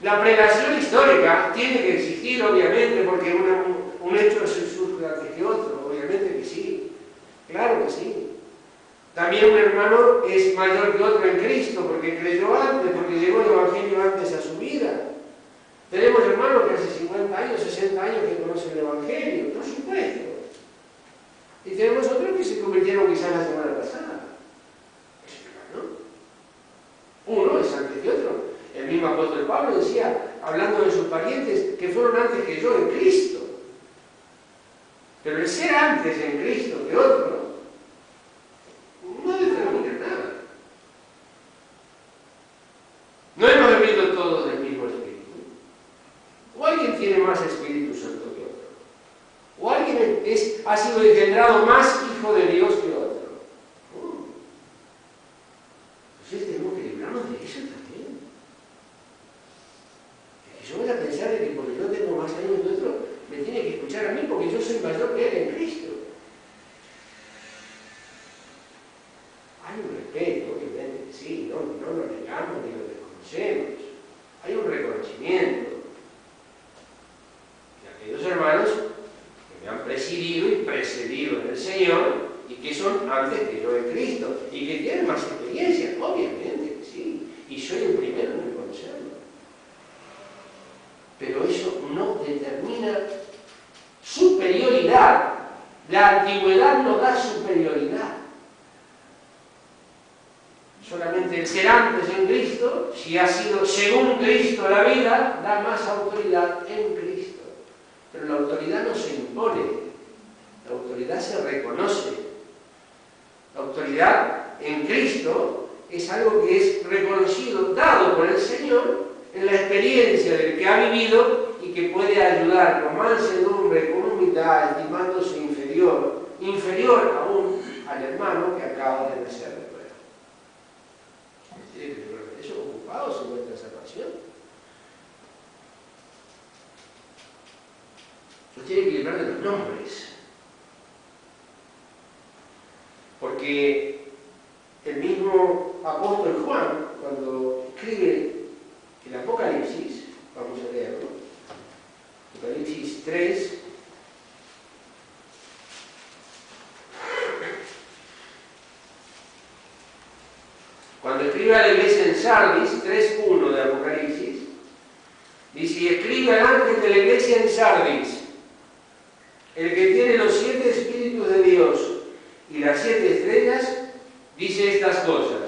La prelación histórica tiene que existir, obviamente, porque un hecho surge antes que otro, obviamente que sí, claro que sí. También un hermano es mayor que otro en Cristo, porque creyó antes, porque llegó el Evangelio antes a su vida. Tenemos hermanos que hace 50 años, 60 años que conocen el Evangelio, por supuesto. Y tenemos otros que se convirtieron quizás la semana pasada. ¿No? Uno es antes que otro. El mismo apóstol Pablo decía, hablando de sus parientes, que fueron antes que yo en Cristo. Pero el ser antes en Cristo que otro no determina nada. No hemos bebido todos del mismo Espíritu. O alguien tiene más Espíritu Santo que otro. O alguien ha sido engendrado más hijo de Dios que otro. Entonces tenemos que librarnos de eso también. Es que yo voy a pensar de que porque yo tengo más años que otro, me tiene que escuchar a mí porque yo soy mayor que él en Cristo. Hay un respeto, obviamente, sí, no lo negamos ni lo desconocemos. Hay un reconocimiento de aquellos hermanos que me han presidido y precedido en el Señor y que son antes que yo en Cristo y que tienen más experiencia, obviamente que sí, y soy el primero en reconocerlo. Pero eso no determina superioridad. La antigüedad no da superioridad. Solamente el ser antes en Cristo, si ha sido según Cristo la vida, da más autoridad en Cristo. Pero la autoridad no se impone, la autoridad se reconoce. La autoridad en Cristo es algo que es reconocido, dado por el Señor, en la experiencia del que ha vivido y que puede ayudar con mansedumbre, con humildad, estimándose inferior aún al hermano que acaba de nacer de nuevo. ¿Tiene que librar de eso? ¿Ocupados en nuestra salvación? Nos tiene que librar de los nombres. Porque el mismo apóstol Juan, cuando escribe el Apocalipsis, vamos a leerlo, Apocalipsis 3, cuando escribe a la iglesia en Sardis, 3.1 de Apocalipsis, dice, y escribe al ángel de la iglesia en Sardis, el que tiene los 7 espíritus de Dios y las 7 estrellas, dice estas cosas.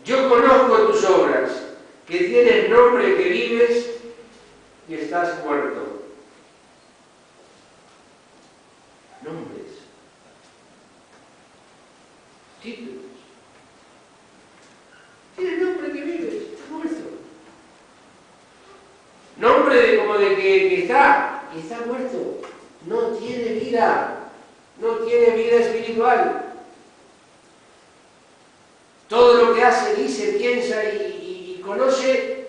Yo conozco tus obras, que tienes nombre que vives y estás muerto. Nombres. Títulos. Tienes nombre que vives, estás muerto. Nombre como de que está muerto. No tiene vida. No tiene vida espiritual. Todo lo que hace, dice, piensa y conoce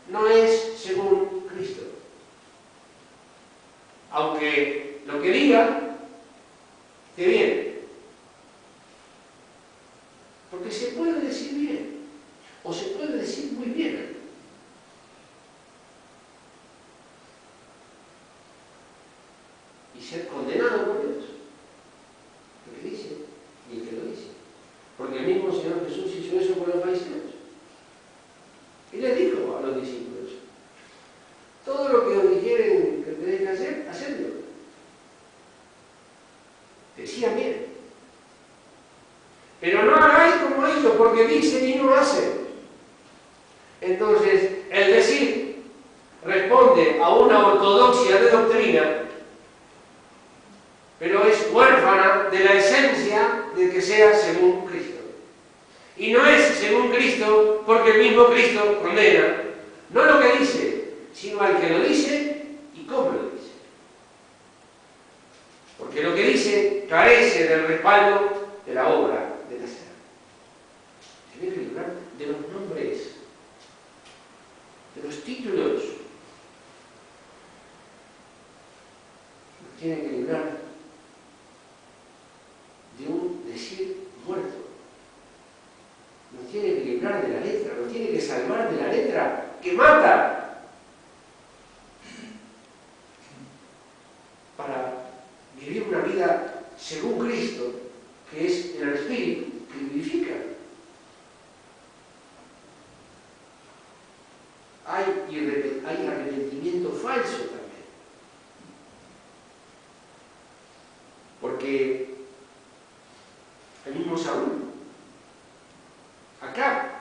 no es según Cristo. Aunque lo que diga esté bien. Porque se puede decir bien o se puede decir muy bien. Y ser condenado por Dios. Lo que dice y el que lo dice. Porque el mismo Señor Jesús hizo eso con los fariseos. Y les dijo a los discípulos, todo lo que os dijeren que tenéis que hacer, hacedlo. Decían bien. Pero no hagáis como ellos, porque dicen y no hacen. Entonces, el decir responde a una ortodoxia de doctrina, pero es huérfana de la esencia de que sea según Cristo. Y no es según Cristo porque el mismo Cristo condena, no lo que dice, sino al que lo dice y cómo lo dice. Porque lo que dice carece del respaldo de la obra de la ser. Tiene que librar de los nombres, de los títulos. Tiene que librar de un decir muerto. Nos tiene que librar de la letra, nos tiene que salvar de la letra que mata, para vivir una vida según Cristo, que es el Espíritu, que vivifica. Hay arrepentimiento falso también. Porque el mismo Saúl, Acab,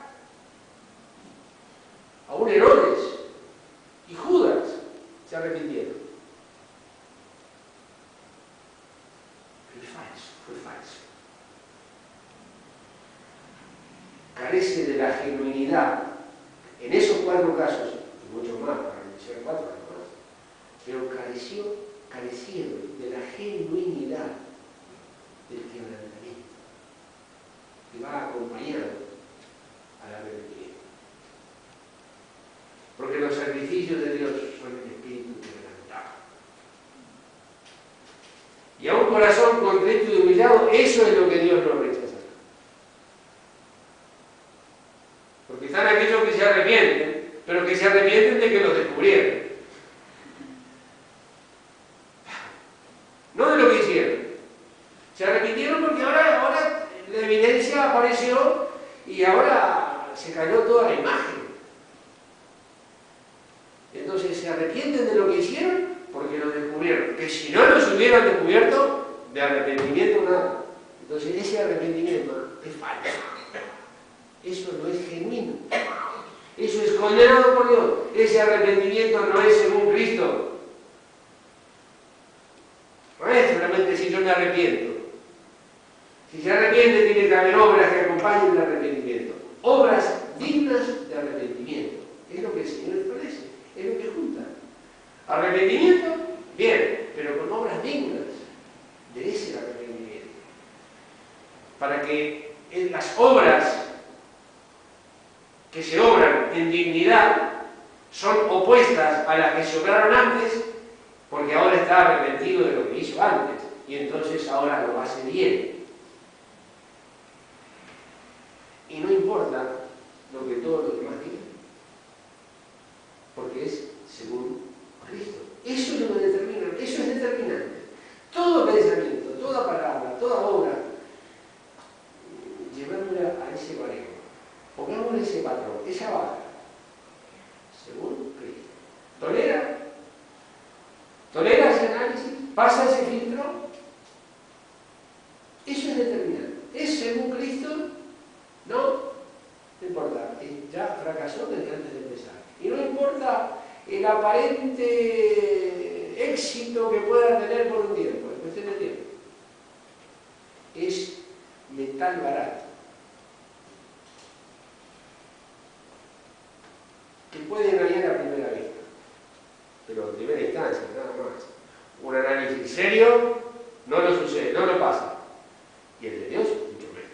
aún Herodes y Judas se arrepintieron. Pero es falso, fue falso. Carece de la genuinidad. En esos 4 casos, y muchos más, para mencionar 4 además, pero carecieron de la genuinidad del quebrantamiento, que va acompañado al arrepentimiento. Porque los sacrificios de Dios son el espíritu quebrantado. Y a un corazón contrito y humillado, eso es lo que Dios no rechaza. Porque están aquellos que se arrepienten, pero que se arrepienten de que los descubrieron. No de lo que hicieron. Se arrepintieron porque ahora la evidencia apareció y ahora se cayó toda la imagen. Entonces se arrepienten de lo que hicieron porque lo descubrieron. Que si no los hubieran descubierto, de arrepentimiento nada. Entonces ese arrepentimiento es falso. Eso no es genuino. Eso es condenado por Dios. Ese arrepentimiento no es según Cristo. No es solamente si yo me arrepiento. Si se arrepiente, tiene que haber obras que acompañen el arrepentimiento. Obras dignas de arrepentimiento. Es lo que el Señor establece. Es lo que junta. Arrepentimiento, bien, pero con obras dignas de ese arrepentimiento. Para que en las obras que se obran en dignidad son opuestas a las que se obraron antes, porque ahora está arrepentido de lo que hizo antes, y entonces ahora lo hace bien. Y no importa lo que todos los demás digan, porque es según Cristo. Eso es lo que determina, eso es determinante. Todo pensamiento, toda palabra, toda obra, llevándola a ese baremo. Pongámosle ese patrón, esa vara, según Cristo. ¿Tolera ese análisis? ¿Pasa ese filtro? Eso es determinante. ¿Es según Cristo? No importa, ya fracasó desde antes de empezar. Y no importa el aparente éxito que pueda tener por un tiempo, es cuestión de tiempo. Es metal barato. Que puede engañar a primera vista, pero en primera instancia, nada más. Un análisis serio no lo sucede, no lo pasa. Y el de Dios, mucho menos.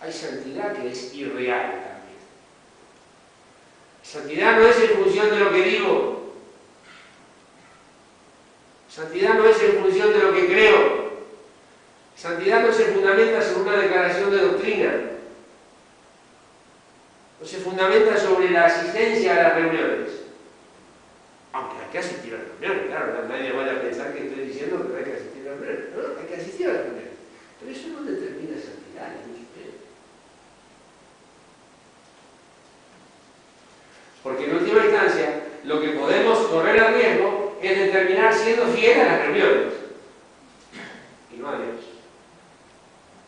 Hay santidad que es irreal también. Santidad no es en función de lo que digo. Santidad no es en función de lo que creo. Santidad no se fundamenta sobre una declaración de doctrina. No se fundamenta sobre la asistencia a las reuniones. Aunque hay que asistir a las reuniones, claro, nadie vaya a pensar que estoy diciendo que no hay que asistir a las reuniones. No, hay que asistir a las reuniones. Pero eso no determina santidad, ni mucho menos. Porque en última instancia, lo que podemos correr el riesgo es de terminar siendo fiel a las reuniones. Y no a Dios.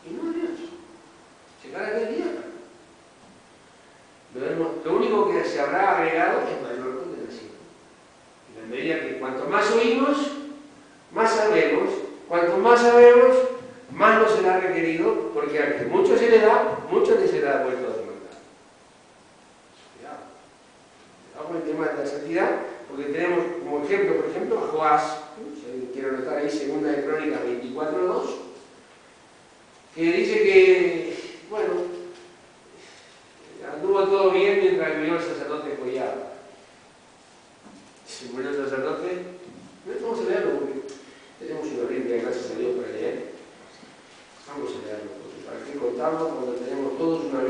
Y no a Dios. Llegar a aquel día. Lo único que se habrá agregado es mayor condenación. En la medida que cuanto más oímos, más sabemos. Cuanto más sabemos, más nos será requerido, porque a que mucho se le da, mucho le será vuelto a demandar. Cuidado. Cuidado con el tema de la santidad, porque tenemos como ejemplo, por ejemplo, a Joás. Si alguien quiere anotar ahí, 2 de Crónicas 24:2, que dice que, bueno, anduvo todo bien mientras vivió el sacerdote Joiada. Se murió el sacerdote. Vamos a leerlo porque tenemos una Biblia, gracias a Dios, para leer. Vamos a leerlo, porque para qué contarlo cuando tenemos todos una